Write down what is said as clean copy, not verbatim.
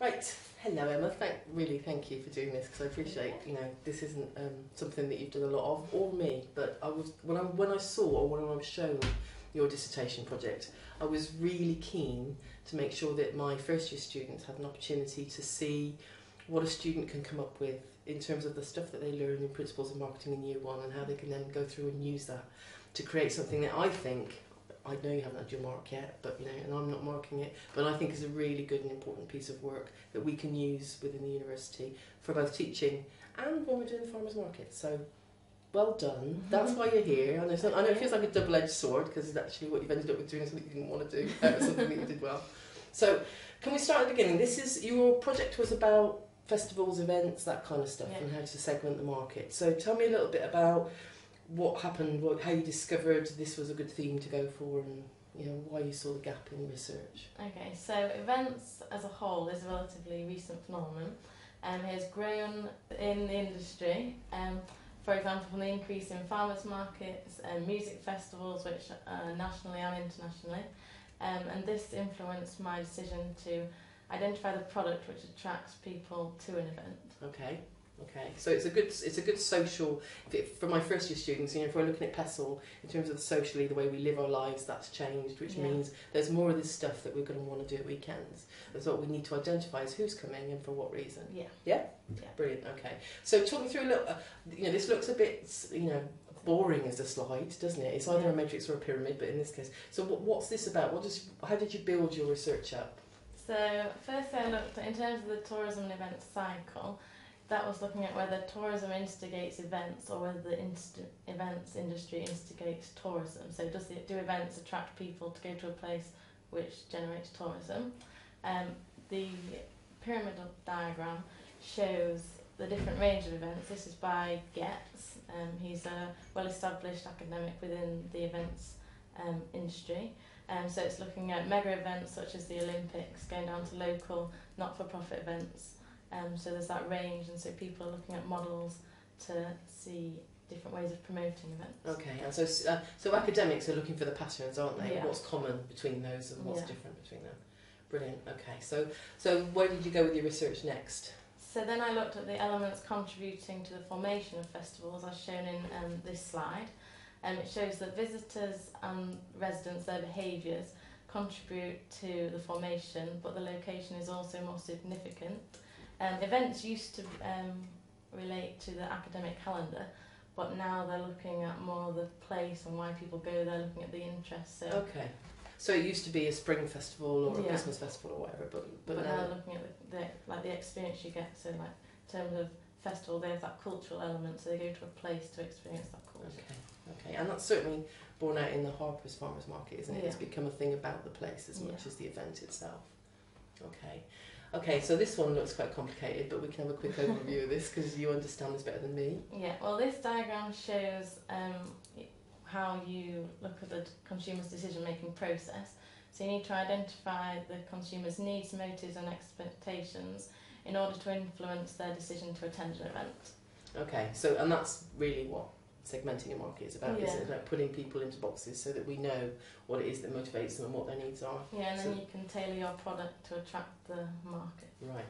Right, hello Emma. Thank you for doing this, because I appreciate this isn't something that you've done a lot of, or me. But I was when I saw, or when I was shown your dissertation project, I was really keen to make sure that my first year students had an opportunity to see what a student can come up with in terms of the stuff that they learn in Principles of Marketing in Year 1, and how they can then go through and use that to create something that I know you haven't had your mark yet, but and I'm not marking it, but I think is a really good and important piece of work that we can use within the university for both teaching and when we're doing the farmers market. So, well done. That's why you're here. I know it feels like a double-edged sword, because it's actually what you've ended up with doing something you didn't want to do, something that you did well. So, can we start at the beginning? Your project was about festivals, events, that kind of stuff, and how to segment the market. So, tell me a little bit about what happened, how you discovered this was a good theme to go for, and why you saw the gap in research. Okay, so events as a whole is a relatively recent phenomenon, and has grown in the industry. For example, from the increase in farmers markets and music festivals, which are nationally and internationally, and this influenced my decision to identify the product which attracts people to an event. Okay, so it's a good social, for my first year students, if we're looking at PESL, in terms of socially, the way we live our lives, that's changed, which means there's more of this stuff that we're going to want to do at weekends. And so what we need to identify is who's coming and for what reason. Yeah? Brilliant, okay. So talk me through a little, this looks a bit, boring as a slide, doesn't it? It's either a matrix or a pyramid, but in this case. So what's this about? How did you build your research up? So first I looked at, in terms of the tourism and events cycle, that was looking at whether tourism instigates events or whether the events industry instigates tourism. So do events attract people to go to a place which generates tourism? The pyramidal diagram shows the different range of events. This is by Getz. He's a well-established academic within the events industry. So it's looking at mega events such as the Olympics, going down to local not-for-profit events. So there's that range, and so people are looking at models to see different ways of promoting events. Okay, and so academics are looking for the patterns, aren't they? Yeah. What's common between those and what's different between them? Brilliant. Okay, so where did you go with your research next? So then I looked at the elements contributing to the formation of festivals, as shown in this slide. It shows that visitors and residents, their behaviours, contribute to the formation, but the location is also more significant. Events used to relate to the academic calendar, but now they're looking at more the place and why people go there, looking at the interest. So it used to be a spring festival or a Christmas festival or whatever, but now they're looking at the experience you get. So like in terms of festival, there's that cultural element, so they go to a place to experience that culture. Okay, and that's certainly borne out in the Harper's Farmers Market, isn't it? It's become a thing about the place as much as the event itself. Okay, so this one looks quite complicated, but we can have a quick overview of this because you understand this better than me. Yeah, well, this diagram shows how you look at the consumer's decision-making process. So you need to identify the consumer's needs, motives and expectations in order to influence their decision to attend an event. Okay, and that's really what segmenting a market is about, isn't it? Like putting people into boxes so that we know what it is that motivates them and what their needs are. Yeah, and then you can tailor your product to attract the market. Right,